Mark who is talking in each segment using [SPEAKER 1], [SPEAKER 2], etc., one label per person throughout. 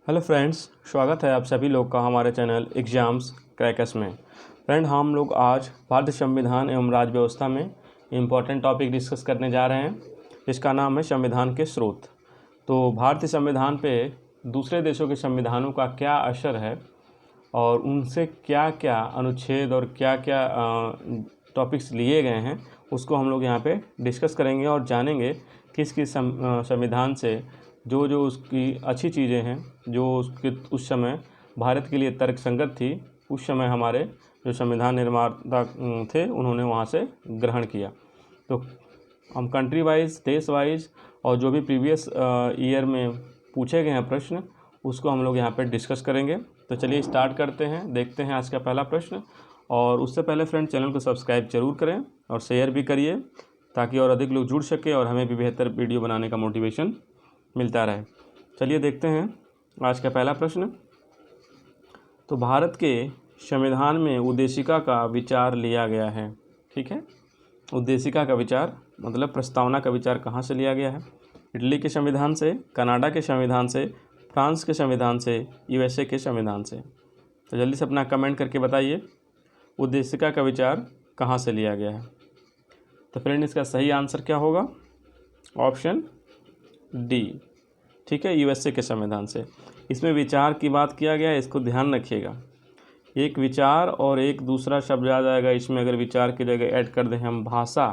[SPEAKER 1] Hello friends, स्वागत है आप सभी लोग का हमारे चैनल एग्ज़ाम्स क्रैकर्स में। फ्रेंड, हम लोग आज भारतीय संविधान एवं राज्य व्यवस्था में इम्पॉर्टेंट टॉपिक डिस्कस करने जा रहे हैं। इसका नाम है संविधान के स्रोत। तो भारतीय संविधान पे दूसरे देशों के संविधानों का क्या असर है और उनसे क्या क्या अनुच्छेद और क्या क्या टॉपिक्स लिए गए हैं, उसको हम लोग यहाँ पे डिस्कस करेंगे और जानेंगे किस किस संविधान से जो जो उसकी अच्छी चीज़ें हैं, जो उसके उस समय भारत के लिए तर्कसंगत थी, उस समय हमारे जो संविधान निर्माता थे उन्होंने वहाँ से ग्रहण किया। तो हम कंट्री वाइज, देश वाइज और जो भी प्रीवियस ईयर में पूछे गए हैं प्रश्न, उसको हम लोग यहाँ पे डिस्कस करेंगे। तो चलिए स्टार्ट करते हैं, देखते हैं आज का पहला प्रश्न। और उससे पहले फ्रेंड, चैनल को सब्सक्राइब जरूर करें और शेयर भी करिए ताकि और अधिक लोग जुड़ सके और हमें भी बेहतर वीडियो बनाने का मोटिवेशन मिलता रहे। चलिए देखते हैं आज का पहला प्रश्न। तो भारत के संविधान में उद्देशिका का विचार लिया गया है। ठीक है, उद्देशिका का विचार मतलब प्रस्तावना का विचार कहाँ से लिया गया है? इटली के संविधान से, कनाडा के संविधान से, फ्रांस के संविधान से, यूएसए के संविधान से। तो जल्दी से अपना कमेंट करके बताइए उद्देशिका का विचार कहाँ से लिया गया है। तो फ्रेंड, इसका सही आंसर क्या होगा? Option D. ठीक है, यूएसए के संविधान से। इसमें विचार की बात किया गया है, इसको ध्यान रखिएगा। एक विचार और एक दूसरा शब्द आ जाएगा इसमें। अगर विचार की जगह ऐड कर दें हम भाषा,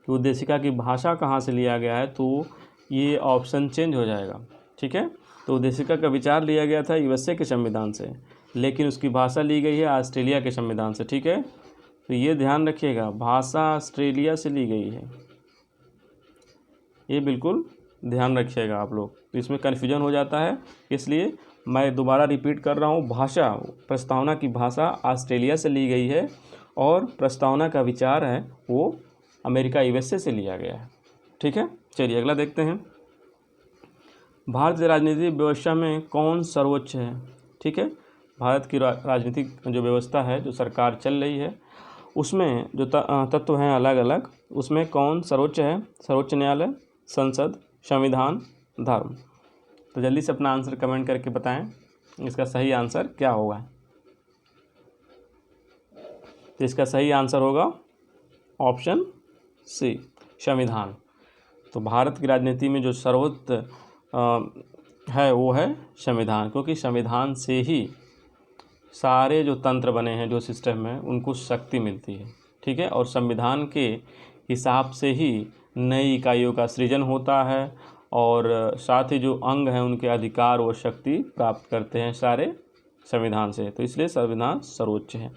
[SPEAKER 1] कि उद्देशिका की भाषा कहाँ से लिया गया है, तो ये ऑप्शन चेंज हो जाएगा। ठीक है, तो उद्देशिका का विचार लिया गया था यूएसए के संविधान से, लेकिन उसकी भाषा ली गई है ऑस्ट्रेलिया के संविधान से। ठीक है, तो ये ध्यान रखिएगा, भाषा ऑस्ट्रेलिया से ली गई है, ये बिल्कुल ध्यान रखिएगा आप लोग। तो इसमें कन्फ्यूजन हो जाता है, इसलिए मैं दोबारा रिपीट कर रहा हूँ। भाषा, प्रस्तावना की भाषा ऑस्ट्रेलिया से ली गई है और प्रस्तावना का विचार है वो अमेरिका यूएसए से लिया गया है। ठीक है, चलिए अगला देखते हैं। भारतीय राजनीतिक व्यवस्था में कौन सर्वोच्च है? ठीक है, भारत की राजनीतिक जो व्यवस्था है, जो सरकार चल रही है, उसमें जो तत्व हैं अलग अलग, उसमें कौन सर्वोच्च है? सर्वोच्च न्यायालय, संसद, संविधान, धर्म। तो जल्दी से अपना आंसर कमेंट करके बताएं इसका सही आंसर क्या होगा। तो इसका सही आंसर होगा ऑप्शन सी, संविधान। तो भारत की राजनीति में जो सर्वोच्च है वो है संविधान, क्योंकि संविधान से ही सारे जो तंत्र बने हैं, जो सिस्टम है, उनको शक्ति मिलती है। ठीक है, और संविधान के हिसाब से ही नई इकाइयों का सृजन होता है और साथ ही जो अंग हैं उनके अधिकार व शक्ति प्राप्त करते हैं सारे संविधान से। तो इसलिए संविधान सर्वोच्च है।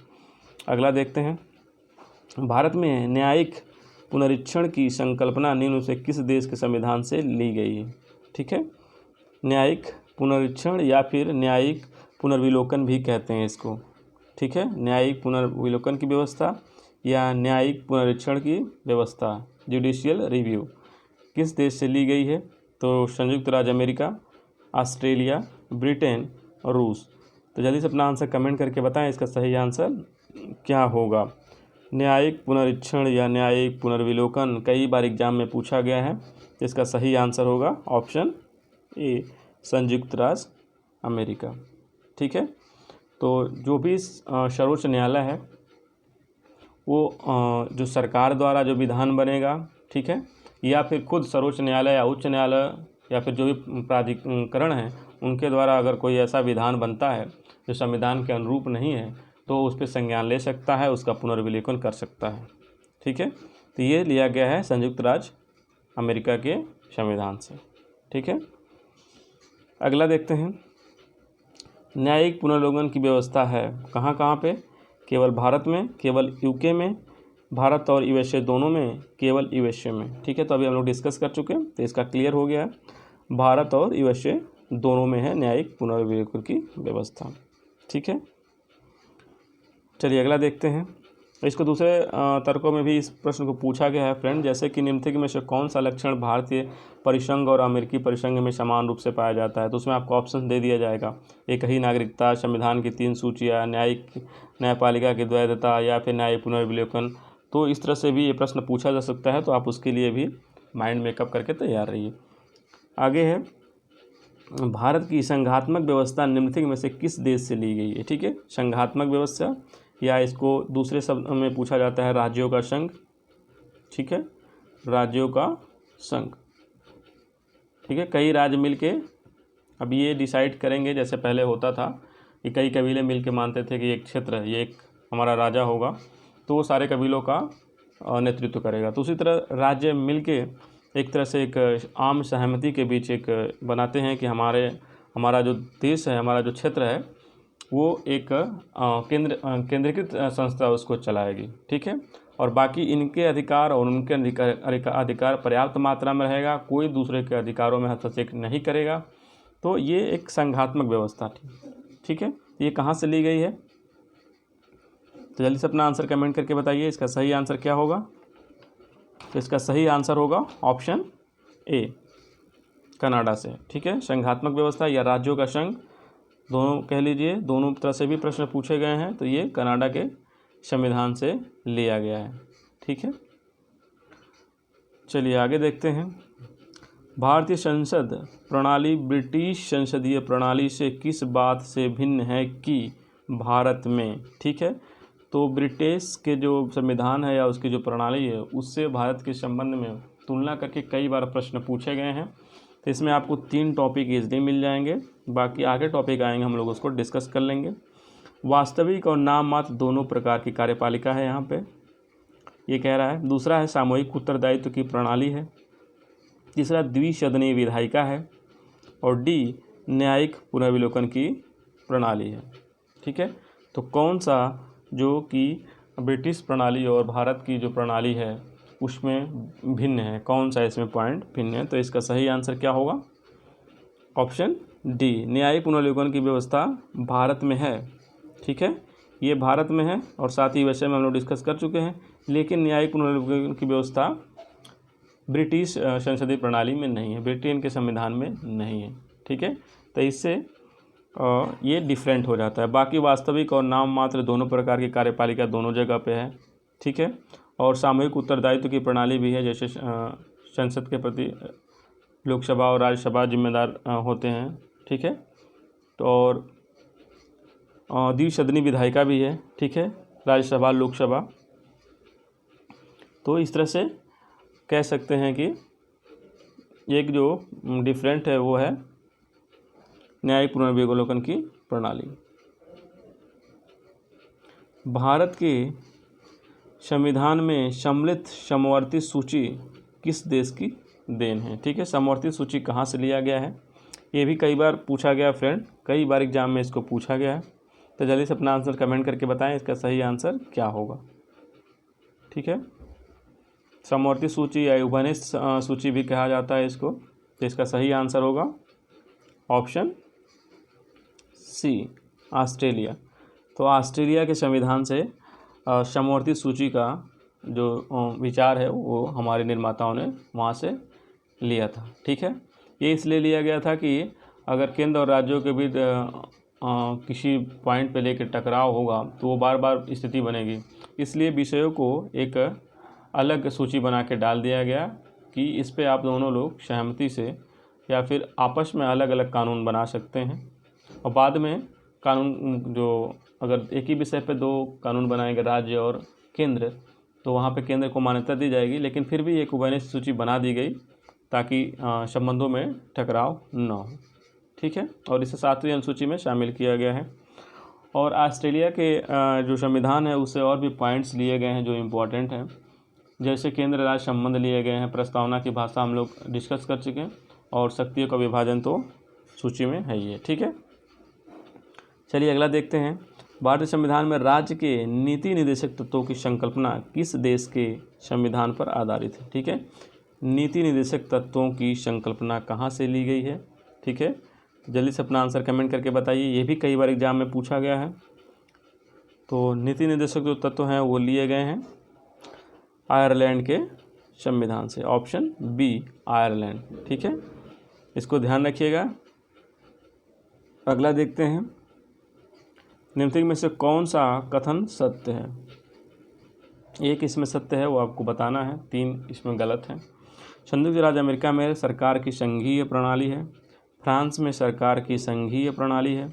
[SPEAKER 1] अगला देखते हैं। भारत में न्यायिक पुनरीक्षण की संकल्पना निम्न से किस देश के संविधान से ली गई है? ठीक है, न्यायिक पुनरीक्षण या फिर न्यायिक पुनर्विलोकन भी कहते हैं इसको। ठीक है, न्यायिक पुनर्विलोकन की व्यवस्था या न्यायिक पुनरीक्षण की व्यवस्था, जुडिशियल रिव्यू, किस देश से ली गई है? तो संयुक्त राज्य अमेरिका, ऑस्ट्रेलिया, ब्रिटेन और रूस। तो जल्दी से अपना आंसर कमेंट करके बताएं इसका सही आंसर क्या होगा। न्यायिक पुनरीक्षण या न्यायिक पुनर्विलोकन कई बार एग्जाम में पूछा गया है। इसका सही आंसर होगा ऑप्शन ए, संयुक्त राज्य अमेरिका। ठीक है, तो जो भी सर्वोच्च न्यायालय है वो जो सरकार द्वारा जो विधान बनेगा, ठीक है, या फिर खुद सर्वोच्च न्यायालय या उच्च न्यायालय या फिर जो भी प्राधिकरण हैं उनके द्वारा अगर कोई ऐसा विधान बनता है जो संविधान के अनुरूप नहीं है, तो उस पर संज्ञान ले सकता है, उसका पुनर्विलोकन कर सकता है। ठीक है, तो ये लिया गया है संयुक्त राज्य अमेरिका के संविधान से। ठीक है, अगला देखते हैं। न्यायिक पुनर्विलोकन की व्यवस्था है कहाँ कहाँ पे? केवल भारत में, केवल यूके में, भारत और यूएसए दोनों में, केवल यूएसए में। ठीक है, तो अभी हम लोग डिस्कस कर चुके हैं, तो इसका क्लियर हो गया है, भारत और यूएसए दोनों में है न्यायिक पुनर्विलोकन की व्यवस्था। ठीक है, चलिए अगला देखते हैं। इसको दूसरे तर्कों में भी इस प्रश्न को पूछा गया है फ्रेंड, जैसे कि निम्नलिखित में से कौन सा लक्षण भारतीय परिसंघ और अमेरिकी परिसंघ में समान रूप से पाया जाता है? तो उसमें आपको ऑप्शन दे दिया जाएगा, एक ही नागरिकता, संविधान की 3 सूचियाँ, न्यायपालिका की द्वैधता या फिर न्यायिक पुनर्विलोकन। तो इस तरह से भी ये प्रश्न पूछा जा सकता है, तो आप उसके लिए भी माइंड मेकअप करके तैयार रहिए। आगे है, भारत की संघात्मक व्यवस्था निम्नलिखित में से किस देश से ली गई है? ठीक है, संघात्मक व्यवस्था, या इसको दूसरे शब्द में पूछा जाता है राज्यों का संघ। ठीक है, राज्यों का संघ। ठीक है, कई राज्य मिलके अब ये डिसाइड करेंगे, जैसे पहले होता था कि कई कबीले मिलके मानते थे कि एक क्षेत्र है, ये एक हमारा राजा होगा, तो वो सारे कबीलों का नेतृत्व करेगा। तो उसी तरह राज्य मिलके एक तरह से एक आम सहमति के बीच एक बनाते हैं कि हमारा जो देश है, हमारा जो क्षेत्र है, वो एक केंद्रीकृत संस्था उसको चलाएगी। ठीक है, और बाकी इनके अधिकार और उनके अधिकार पर्याप्त मात्रा में रहेगा, कोई दूसरे के अधिकारों में हस्तक्षेप नहीं करेगा। तो ये एक संघात्मक व्यवस्था थी। ठीक है, ये कहाँ से ली गई है? तो जल्दी से अपना आंसर कमेंट करके बताइए, इसका सही आंसर क्या होगा? तो इसका सही आंसर होगा ऑप्शन ए, कनाडा से। ठीक है, संघात्मक व्यवस्था या राज्यों का संघ दोनों कह लीजिए, दोनों तरह से भी प्रश्न पूछे गए हैं, तो ये कनाडा के संविधान से लिया गया है। ठीक है, चलिए आगे देखते हैं। भारतीय संसद प्रणाली ब्रिटिश संसदीय प्रणाली से किस बात से भिन्न है कि भारत में? ठीक है, तो ब्रिटिश के जो संविधान है या उसकी जो प्रणाली है, उससे भारत के संबंध में तुलना करके कई बार प्रश्न पूछे गए हैं। तो इसमें आपको 3 टॉपिक ईजिली मिल जाएंगे, बाकी आगे टॉपिक आएंगे हम लोग उसको डिस्कस कर लेंगे। वास्तविक और नाम मात्र दोनों प्रकार की कार्यपालिका है यहाँ पे, ये कह रहा है। दूसरा है सामूहिक उत्तरदायित्व की प्रणाली है। तीसरा द्विसदनीय विधायिका है, और डी न्यायिक पुनर्विलोकन की प्रणाली है। ठीक है, तो कौन सा जो कि ब्रिटिश प्रणाली और भारत की जो प्रणाली है उसमें भिन्न है, कौन सा इसमें पॉइंट भिन्न है? तो इसका सही आंसर क्या होगा? ऑप्शन डी, न्यायिक पुनर्विलोकन की व्यवस्था भारत में है। ठीक है, ये भारत में है और साथ ही विषय में हम लोग डिस्कस कर चुके हैं, लेकिन न्यायिक पुनर्विलोकन की व्यवस्था ब्रिटिश संसदीय प्रणाली में नहीं है, ब्रिटेन के संविधान में नहीं है। ठीक है, तो इससे ये डिफरेंट हो जाता है। बाकी वास्तविक और नाम मात्र दोनों प्रकार की कार्यपालिका दोनों जगह पे है। ठीक है, और सामूहिक उत्तरदायित्व की प्रणाली भी है, जैसे संसद के प्रति लोकसभा और राज्यसभा जिम्मेदार होते हैं। ठीक है, तो और द्विसदनीय विधायिका भी है। ठीक है, राज्यसभा लोकसभा। तो इस तरह से कह सकते हैं कि एक जो डिफरेंट है वो है न्यायिक पुनर्विलोकन की प्रणाली। भारत के संविधान में सम्मिलित समवर्ती सूची किस देश की देन है? ठीक है, समवर्ती सूची कहाँ से लिया गया है? ये भी कई बार पूछा गया फ्रेंड, कई बार एग्जाम में इसको पूछा गया है। तो जल्दी से अपना आंसर कमेंट करके बताएं, इसका सही आंसर क्या होगा? ठीक है, समवर्ती सूची या उभयनिष्ठ सूची भी कहा जाता है इसको। तो इसका सही आंसर होगा ऑप्शन सी, ऑस्ट्रेलिया। तो ऑस्ट्रेलिया के संविधान से समवर्ती सूची का जो विचार है वो हमारे निर्माताओं ने वहाँ से लिया था। ठीक है, ये इसलिए लिया गया था कि अगर केंद्र और राज्यों के बीच किसी पॉइंट पे लेकर टकराव होगा तो वो बार बार स्थिति बनेगी, इसलिए विषयों को एक अलग सूची बना के डाल दिया गया कि इस पे आप दोनों लोग सहमति से या फिर आपस में अलग अलग कानून बना सकते हैं। और बाद में कानून जो अगर एक ही विषय पे 2 कानून बनाएंगे राज्य और केंद्र, तो वहाँ पे केंद्र को मान्यता दी जाएगी, लेकिन फिर भी एक उभयनिष्ठ सूची बना दी गई ताकि संबंधों में टकराव न हो। ठीक है, और इसे 7वीं अनुसूची में शामिल किया गया है। और ऑस्ट्रेलिया के जो संविधान है उससे और भी पॉइंट्स लिए गए हैं जो इम्पोर्टेंट हैं, जैसे केंद्र राज्य संबंध लिए गए हैं, प्रस्तावना की भाषा हम लोग डिस्कस कर चुके हैं, और शक्तियों का विभाजन तो सूची में है ही है। ठीक है, चलिए अगला देखते हैं। भारतीय संविधान में राज्य के नीति निर्देशक तत्वों की संकल्पना किस देश के संविधान पर आधारित है? ठीक है, नीति निर्देशक तत्वों की संकल्पना कहाँ से ली गई है? ठीक है, जल्दी से अपना आंसर कमेंट करके बताइए, ये भी कई बार एग्जाम में पूछा गया है। तो नीति निर्देशक जो तत्व हैं वो लिए गए हैं आयरलैंड के संविधान से, ऑप्शन बी आयरलैंड। ठीक है, इसको ध्यान रखिएगा। अगला देखते हैं, निम्नलिखित में से कौन सा कथन सत्य है? एक इसमें सत्य है, वो आपको बताना है, 3 इसमें गलत है। संयुक्त राज्य अमेरिका में सरकार की संघीय प्रणाली है। फ्रांस में सरकार की संघीय प्रणाली है।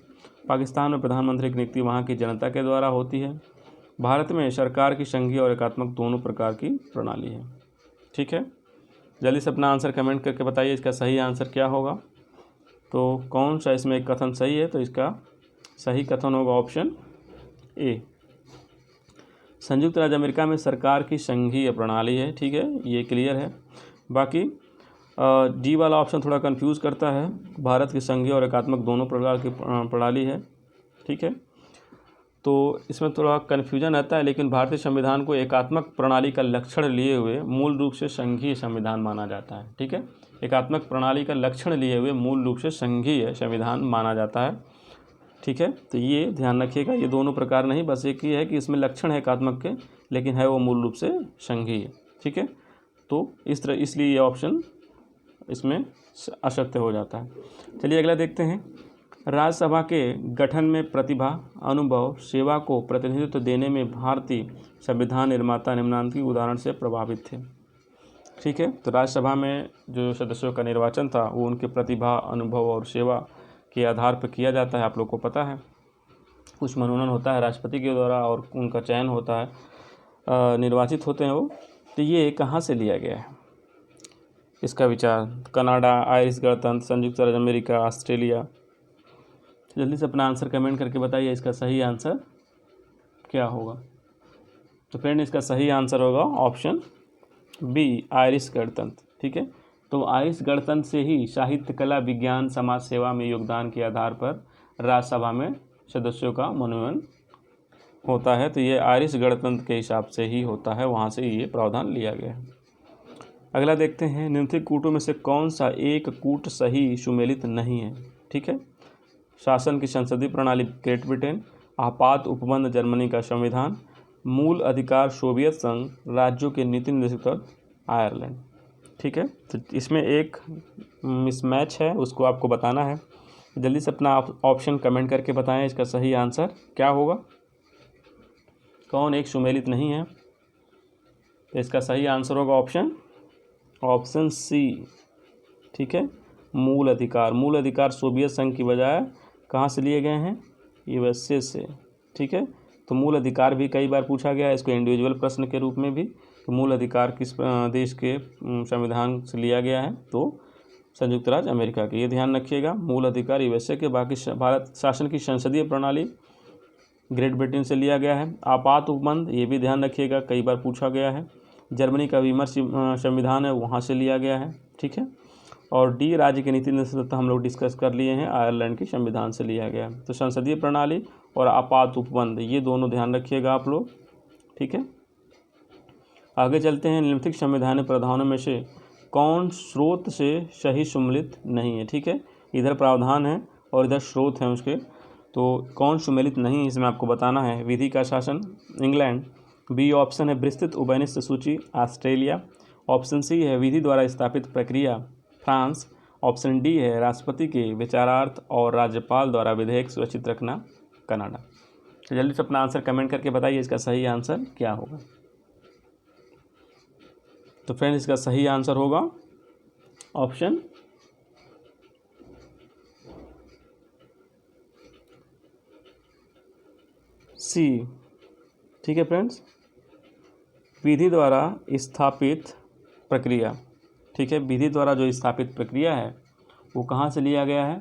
[SPEAKER 1] पाकिस्तान में प्रधानमंत्री की नियुक्ति वहाँ की जनता के द्वारा होती है। भारत में सरकार की संघीय और एकात्मक दोनों प्रकार की प्रणाली है। ठीक है, जल्दी से अपना आंसर कमेंट करके बताइए इसका सही आंसर क्या होगा। तो कौन सा इसमें एक कथन सही है, तो इसका सही कथन होगा ऑप्शन ए। संयुक्त राज्य अमेरिका में सरकार की संघीय प्रणाली है। ठीक है, ये क्लियर है। बाकी डी वाला ऑप्शन थोड़ा कंफ्यूज करता है। भारत की संघीय और एकात्मक दोनों प्रकार की प्रणाली है। ठीक है, तो इसमें थोड़ा कन्फ्यूजन आता है, लेकिन भारतीय संविधान को एकात्मक प्रणाली का लक्षण लिए हुए मूल रूप से संघीय संविधान माना जाता है। ठीक है, एकात्मक प्रणाली का लक्षण लिए हुए मूल रूप से संघीय संविधान माना जाता है। ठीक है, तो ये ध्यान रखिएगा, ये दोनों प्रकार नहीं, बस एक ही है कि इसमें लक्षण है एकात्मक के, लेकिन है वो मूल रूप से संघीय। ठीक है, तो इस तरह इसलिए ये ऑप्शन इसमें असत्य हो जाता है। चलिए अगला देखते हैं। राज्यसभा के गठन में प्रतिभा, अनुभव, सेवा को प्रतिनिधित्व देने में भारतीय संविधान निर्माता निम्नांकित उदाहरण से प्रभावित थे। ठीक है, तो राज्यसभा में जो सदस्यों का निर्वाचन था वो उनके प्रतिभा, अनुभव और सेवा के आधार पर किया जाता है। आप लोग को पता है, कुछ मनोनयन होता है राष्ट्रपति के द्वारा और उनका चयन होता है, निर्वाचित होते हैं वो। तो ये कहाँ से लिया गया है इसका विचार? कनाडा, आयरिश गणतंत्र, संयुक्त राज्य अमेरिका, ऑस्ट्रेलिया। जल्दी से अपना आंसर कमेंट करके बताइए इसका सही आंसर क्या होगा। तो फ्रेंड इसका सही आंसर होगा ऑप्शन बी, आयरिश गणतंत्र। ठीक है, तो आयरिश गणतंत्र से ही साहित्य, कला, विज्ञान, समाज सेवा में योगदान के आधार पर राज्यसभा में सदस्यों का मनोनयन होता है। तो ये आयरिश गणतंत्र के हिसाब से ही होता है, वहाँ से ये प्रावधान लिया गया है। अगला देखते हैं, निम्नलिखित कूटों में से कौन सा एक कूट सही सुमेलित नहीं है? ठीक है, शासन की संसदीय प्रणाली ग्रेट ब्रिटेन, आपात उपबंध जर्मनी का संविधान, मूल अधिकार सोवियत संघ, राज्यों के नीति निर्देशक आयरलैंड। ठीक है, तो इसमें एक मिसमैच है, उसको आपको बताना है। जल्दी से अपना ऑप्शन कमेंट करके बताएं इसका सही आंसर क्या होगा। कौन एक सुमेलित नहीं है? तो इसका सही आंसर होगा ऑप्शन सी। ठीक है, मूल अधिकार। मूल अधिकार सोवियत संघ की बजाय कहाँ से लिए गए हैं? यूएसए से। ठीक है, तो मूल अधिकार भी कई बार पूछा गया है, इसको इंडिविजुअल प्रश्न के रूप में भी। तो मूल अधिकार किस देश के संविधान से लिया गया है? तो संयुक्त राज्य अमेरिका के। ये ध्यान रखिएगा, मूल अधिकार यूएसए के। बाकी भारत शासन की संसदीय प्रणाली ग्रेट ब्रिटेन से लिया गया है। आपात उपबंध, ये भी ध्यान रखिएगा, कई बार पूछा गया है। जर्मनी का विमर्श संविधान है, वहाँ से लिया गया है। ठीक है, और डी, राज्य की नीति निर्देशक हम लोग डिस्कस कर लिए हैं, आयरलैंड के संविधान से लिया गया है। तो संसदीय प्रणाली और आपात उपबंध, ये दोनों ध्यान रखिएगा आप लोग। ठीक है, आगे चलते हैं। निम्नलिखित संवैधानिक प्रावधानों में से कौन स्रोत से सही सुमेलित नहीं है? ठीक है, इधर प्रावधान है और इधर स्रोत हैं उसके, तो कौन सुमेलित नहीं है इसमें आपको बताना है। विधि का शासन इंग्लैंड, बी ऑप्शन है विस्तृत उभयनिष्ठ सूची ऑस्ट्रेलिया, ऑप्शन सी है विधि द्वारा स्थापित प्रक्रिया फ्रांस, ऑप्शन डी है राष्ट्रपति के विचारार्थ और राज्यपाल द्वारा विधेयक सुरक्षित रखना कनाडा। तो जल्दी से अपना आंसर कमेंट करके बताइए इसका सही आंसर क्या होगा। तो फ्रेंड्स इसका सही आंसर होगा ऑप्शन सी। ठीक है फ्रेंड्स, विधि द्वारा स्थापित प्रक्रिया। ठीक है, विधि द्वारा जो स्थापित प्रक्रिया है वो कहाँ से लिया गया है?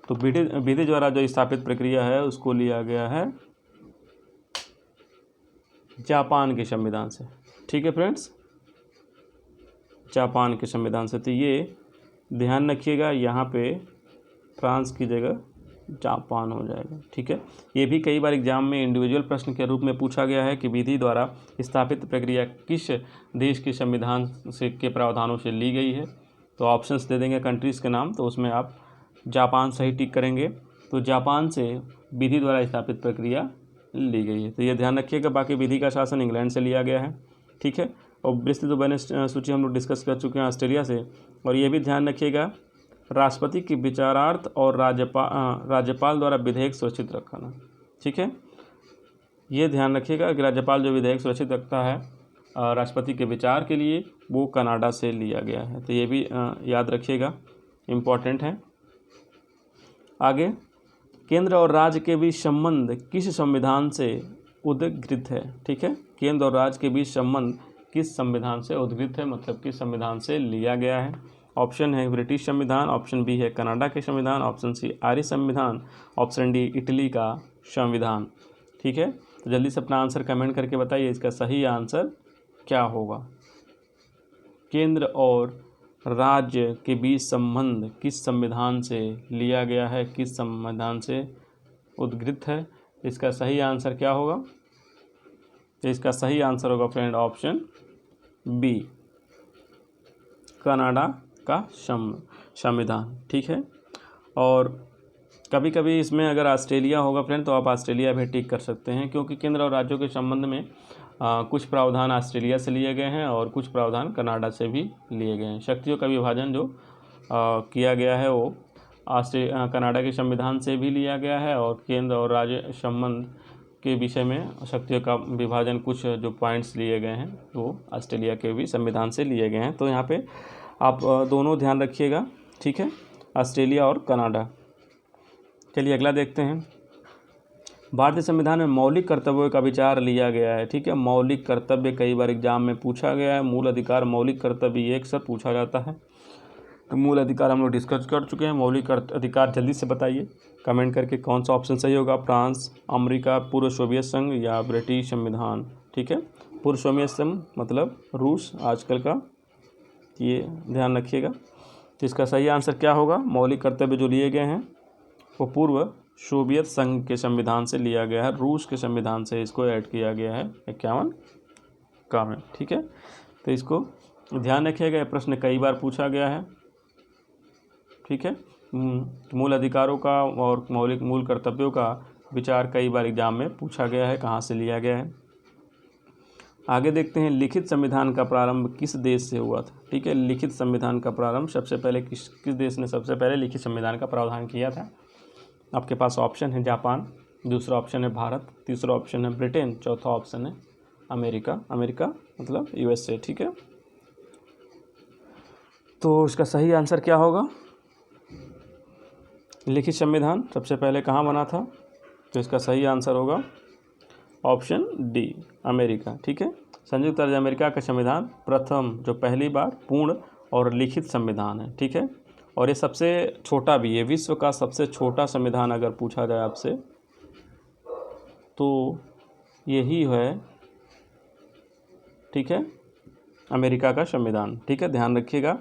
[SPEAKER 1] तो विधि द्वारा जो स्थापित प्रक्रिया है उसको लिया गया है जापान के संविधान से। ठीक है फ्रेंड्स, जापान के संविधान से। तो ये ध्यान रखिएगा, यहाँ पे फ्रांस की जगह जापान हो जाएगा। ठीक है, ये भी कई बार एग्जाम में इंडिविजुअल प्रश्न के रूप में पूछा गया है कि विधि द्वारा स्थापित प्रक्रिया किस देश के संविधान से के प्रावधानों से ली गई है। तो ऑप्शंस दे देंगे कंट्रीज़ के नाम, तो उसमें आप जापान सही टिक करेंगे। तो जापान से विधि द्वारा स्थापित प्रक्रिया ली गई है, तो ये ध्यान रखिएगा। बाकी विधि का शासन इंग्लैंड से लिया गया है। ठीक है, और विस्तृत उभयनिष्ठ सूची हम लोग डिस्कस कर चुके हैं ऑस्ट्रेलिया से। और ये भी ध्यान रखिएगा, राष्ट्रपति के विचारार्थ और राज्यपाल द्वारा विधेयक सुरक्षित रखना। ठीक है, ये ध्यान रखिएगा कि राज्यपाल जो विधेयक सुरक्षित रखता है राष्ट्रपति के विचार के लिए, वो कनाडा से लिया गया है। तो ये भी याद रखिएगा, इम्पॉर्टेंट है। आगे, केंद्र और राज्य के बीच संबंध किस संविधान से उद्गृत है? ठीक है, केंद्र और राज्य के बीच संबंध किस संविधान से उद्गृत है, मतलब किस संविधान से लिया गया है? ऑप्शन है ब्रिटिश संविधान, ऑप्शन बी है कनाडा के संविधान, ऑप्शन सी आर्य संविधान, ऑप्शन डी इटली का संविधान। ठीक है, तो जल्दी से अपना आंसर कमेंट करके बताइए, इसका सही आंसर क्या होगा? केंद्र और राज्य के बीच संबंध किस संविधान से लिया गया है, किस संविधान से उद्गृत है? इसका सही आंसर क्या होगा? इसका सही आंसर होगा फ्रेंड ऑप्शन बी, कनाडा का संविधान। ठीक है, और कभी कभी इसमें अगर ऑस्ट्रेलिया होगा फ्रेंड तो आप ऑस्ट्रेलिया भी टिक कर सकते हैं, क्योंकि केंद्र और राज्यों के संबंध में कुछ प्रावधान ऑस्ट्रेलिया से लिए गए हैं और कुछ प्रावधान कनाडा से भी लिए गए हैं। शक्तियों का विभाजन जो किया गया है वो कनाडा के संविधान से भी लिया गया है, और केंद्र और राज्य संबंध के विषय में शक्तियों का विभाजन कुछ जो पॉइंट्स लिए गए हैं वो ऑस्ट्रेलिया के भी संविधान से लिए गए हैं। तो यहाँ पे आप दोनों ध्यान रखिएगा। ठीक है, ऑस्ट्रेलिया और कनाडा। चलिए अगला देखते हैं। भारतीय संविधान में मौलिक कर्तव्यों का विचार लिया गया है। ठीक है, मौलिक कर्तव्य कई बार एग्जाम में पूछा गया है। मूल अधिकार, मौलिक कर्तव्य ये एक सब पूछा जाता है। तो मूल अधिकार हम लोग डिस्कस कर चुके हैं। मौलिक अधिकार जल्दी से बताइए कमेंट करके कौन सा ऑप्शन सही होगा? फ्रांस, अमेरिका, पूर्व सोवियत संघ या ब्रिटिश संविधान? ठीक है, पूर्व सोवियत संघ मतलब रूस आजकल का, ये ध्यान रखिएगा। तो इसका सही आंसर क्या होगा? मौलिक कर्तव्य जो लिए गए हैं वो पूर्व सोवियत संघ के संविधान से लिया गया है, रूस के संविधान से इसको ऐड किया गया है 51 का में। ठीक है, तो इसको ध्यान रखिएगा, यह प्रश्न कई बार पूछा गया है। ठीक है, मूल अधिकारों का और मूल कर्तव्यों का विचार कई बार एग्जाम में पूछा गया है, कहाँ से लिया गया है। आगे देखते हैं, लिखित संविधान का प्रारंभ किस देश से हुआ था? ठीक है, लिखित संविधान का प्रारंभ सबसे पहले किस देश ने सबसे पहले लिखित संविधान का प्रावधान किया था? आपके पास ऑप्शन है जापान, दूसरा ऑप्शन है भारत, तीसरा ऑप्शन है ब्रिटेन, चौथा ऑप्शन है अमेरिका। अमेरिका मतलब यूएसए। ठीक है, तो इसका सही आंसर क्या होगा? लिखित संविधान सबसे पहले कहाँ बना था? तो इसका सही आंसर होगा ऑप्शन डी, अमेरिका। ठीक है, संयुक्त राज्य अमेरिका का संविधान प्रथम जो पहली बार पूर्ण और लिखित संविधान है। ठीक है, और ये सबसे छोटा भी है, विश्व का सबसे छोटा संविधान अगर पूछा जाए आपसे तो यही है। ठीक है, अमेरिका का संविधान। ठीक है, ध्यान रखिएगा,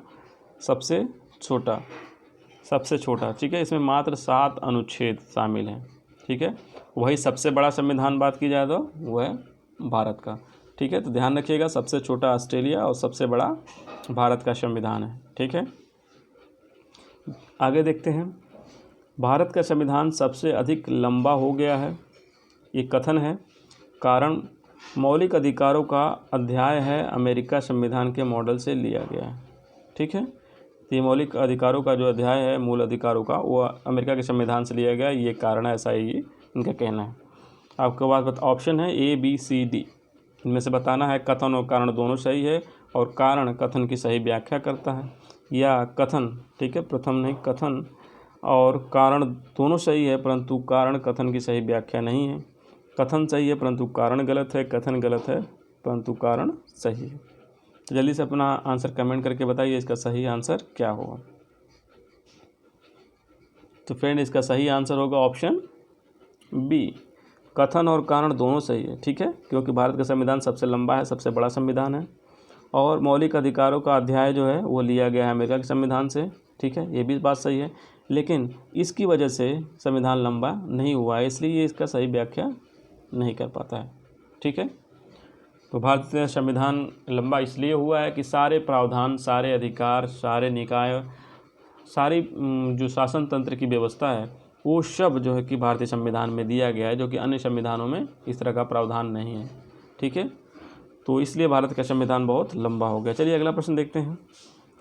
[SPEAKER 1] सबसे छोटा। ठीक है, इसमें मात्र 7 अनुच्छेद शामिल हैं। ठीक है, वही सबसे बड़ा संविधान बात की जाए तो वह है भारत का। ठीक है, तो ध्यान रखिएगा, सबसे छोटा ऑस्ट्रेलिया और सबसे बड़ा भारत का संविधान है। ठीक है, आगे देखते हैं। भारत का संविधान सबसे अधिक लंबा हो गया है, ये कथन है, कारण मौलिक अधिकारों का अध्याय है अमेरिका संविधान के मॉडल से लिया गया है। ठीक है, तो ये मौलिक अधिकारों का जो अध्याय है मूल अधिकारों का वो अमेरिका के संविधान से लिया गया, ये कारण है, ऐसा ही इनका कहना है। आपके पास ऑप्शन है ए बी सी डी, इनमें से बताना है कथन और कारण दोनों सही है, और कारण कथन की सही व्याख्या करता है, या कथन, ठीक है, प्रथम नहीं, कथन और कारण दोनों सही है परंतु कारण कथन की सही व्याख्या नहीं है। कथन सही है परंतु कारण गलत है, कथन गलत है परंतु कारण सही है। तो जल्दी से अपना आंसर कमेंट करके बताइए इसका सही आंसर क्या होगा। तो फ्रेंड इसका सही आंसर होगा ऑप्शन बी, कथन और कारण दोनों सही है। ठीक है, क्योंकि भारत का संविधान सबसे लंबा है, सबसे बड़ा संविधान है, और मौलिक अधिकारों का अध्याय जो है वो लिया गया है अमेरिका के संविधान से। ठीक है, ये भी बात सही है, लेकिन इसकी वजह से संविधान लंबा नहीं हुआ है, इसलिए ये इसका सही व्याख्या नहीं कर पाता है। ठीक है, तो भारतीय संविधान लंबा इसलिए हुआ है कि सारे प्रावधान, सारे अधिकार, सारे निकाय, सारी जो शासन तंत्र की व्यवस्था है वो सब जो है कि भारतीय संविधान में दिया गया है, जो कि अन्य संविधानों में इस तरह का प्रावधान नहीं है। ठीक है, तो इसलिए भारत का संविधान बहुत लंबा हो गया। चलिए अगला प्रश्न देखते हैं,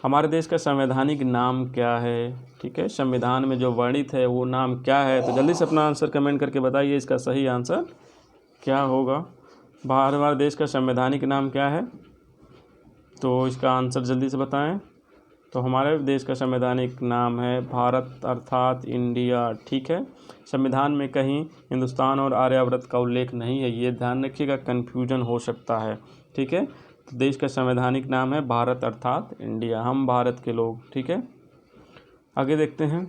[SPEAKER 1] हमारे देश का संवैधानिक नाम क्या है? ठीक है, संविधान में जो वर्णित है वो नाम क्या है? तो जल्दी से अपना आंसर कमेंट करके बताइए इसका सही आंसर क्या होगा। हमारे देश का संवैधानिक नाम क्या है? तो इसका आंसर जल्दी से बताएं। तो हमारे देश का संवैधानिक नाम है भारत अर्थात इंडिया। ठीक है, संविधान में कहीं हिंदुस्तान और आर्यावर्त का उल्लेख नहीं है, ये ध्यान रखिएगा, कन्फ्यूजन हो सकता है। ठीक है, तो देश का संवैधानिक नाम है भारत अर्थात इंडिया, हम भारत के लोग। ठीक है, आगे देखते हैं।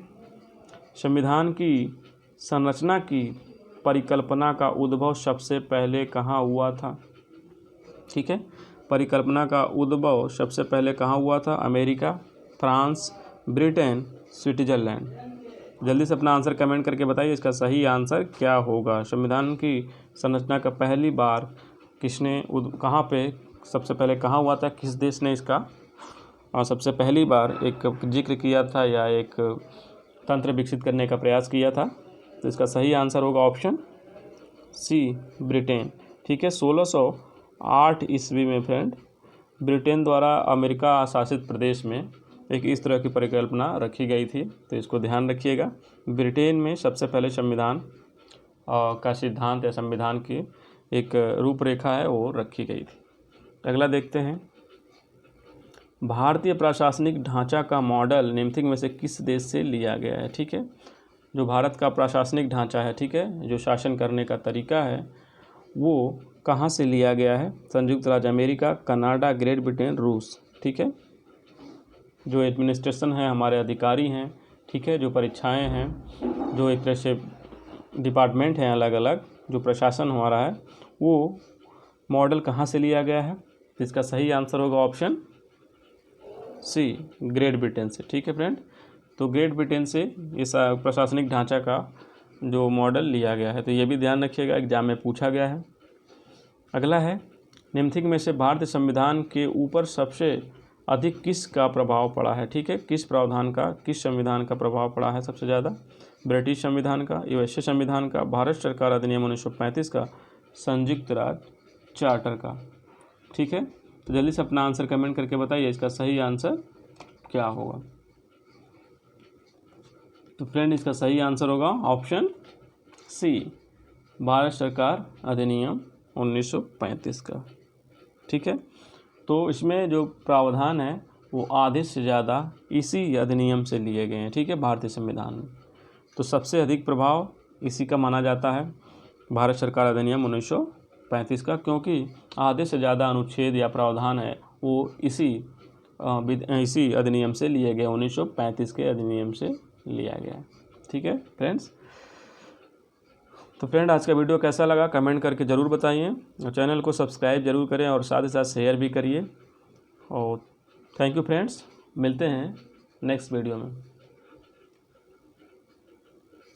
[SPEAKER 1] संविधान की संरचना की परिकल्पना का उद्भव सबसे पहले कहाँ हुआ था? ठीक है, परिकल्पना का उद्भव सबसे पहले कहाँ हुआ था? America, France, Britain, Switzerland. जल्दी से अपना आंसर कमेंट करके बताइए, इसका सही आंसर क्या होगा। संविधान की संरचना का पहली बार किसने कहाँ पे सबसे पहले कहाँ हुआ था, किस देश ने इसका सबसे पहली बार एक जिक्र किया था या एक तंत्र विकसित करने का प्रयास किया था? तो इसका सही आंसर होगा ऑप्शन सी, ब्रिटेन। ठीक है, 1608 ईस्वी में फ्रेंड ब्रिटेन द्वारा अमेरिका शासित प्रदेश में एक इस तरह की परिकल्पना रखी गई थी, तो इसको ध्यान रखिएगा। ब्रिटेन में सबसे पहले संविधान का सिद्धांत या संविधान की एक रूपरेखा है वो रखी गई थी। अगला देखते हैं। भारतीय प्रशासनिक ढांचा का मॉडल निम्नलिखित में से किस देश से लिया गया है? ठीक है, जो भारत का प्रशासनिक ढांचा है, ठीक है, जो शासन करने का तरीका है, वो कहाँ से लिया गया है? संयुक्त राज्य अमेरिका, कनाडा, ग्रेट ब्रिटेन, रूस। ठीक है, जो एडमिनिस्ट्रेशन है, हमारे अधिकारी हैं, ठीक है, जो परीक्षाएं हैं, जो एक तरह से डिपार्टमेंट हैं अलग अलग, जो प्रशासन हमारा है, वो मॉडल कहाँ से लिया गया है? इसका सही आंसर होगा ऑप्शन सी, ग्रेट ब्रिटेन से। ठीक है फ्रेंड, तो ग्रेट ब्रिटेन से इस प्रशासनिक ढांचा का जो मॉडल लिया गया है, तो ये भी ध्यान रखिएगा, एग्जाम में पूछा गया है। अगला है, निम्नलिखित में से भारतीय संविधान के ऊपर सबसे अधिक किस का प्रभाव पड़ा है? ठीक है, किस प्रावधान का, किस संविधान का प्रभाव पड़ा है सबसे ज़्यादा? ब्रिटिश संविधान का, यूएसए संविधान का, भारत सरकार अधिनियम 1935 का, संयुक्त राज्य चार्टर का। ठीक है, तो जल्दी से अपना आंसर कमेंट करके बताइए, इसका सही आंसर क्या होगा। तो फ्रेंड, इसका सही आंसर होगा ऑप्शन सी, भारत सरकार अधिनियम 1935 का। ठीक है, तो इसमें जो प्रावधान है वो आधे से ज़्यादा इसी अधिनियम से लिए गए हैं। ठीक है, भारतीय संविधान में तो सबसे अधिक प्रभाव इसी का माना जाता है, भारत सरकार अधिनियम 1935 का, क्योंकि आधे से ज़्यादा अनुच्छेद या प्रावधान है वो इसी अधिनियम से लिए गए, 1935 के अधिनियम से लिया गया। ठीक है फ्रेंड्स, तो फ्रेंड आज का वीडियो कैसा लगा कमेंट करके ज़रूर बताइए, और चैनल को सब्सक्राइब जरूर करें और साथ ही साथ शेयर भी करिए। और थैंक यू फ्रेंड्स, मिलते हैं नेक्स्ट वीडियो में।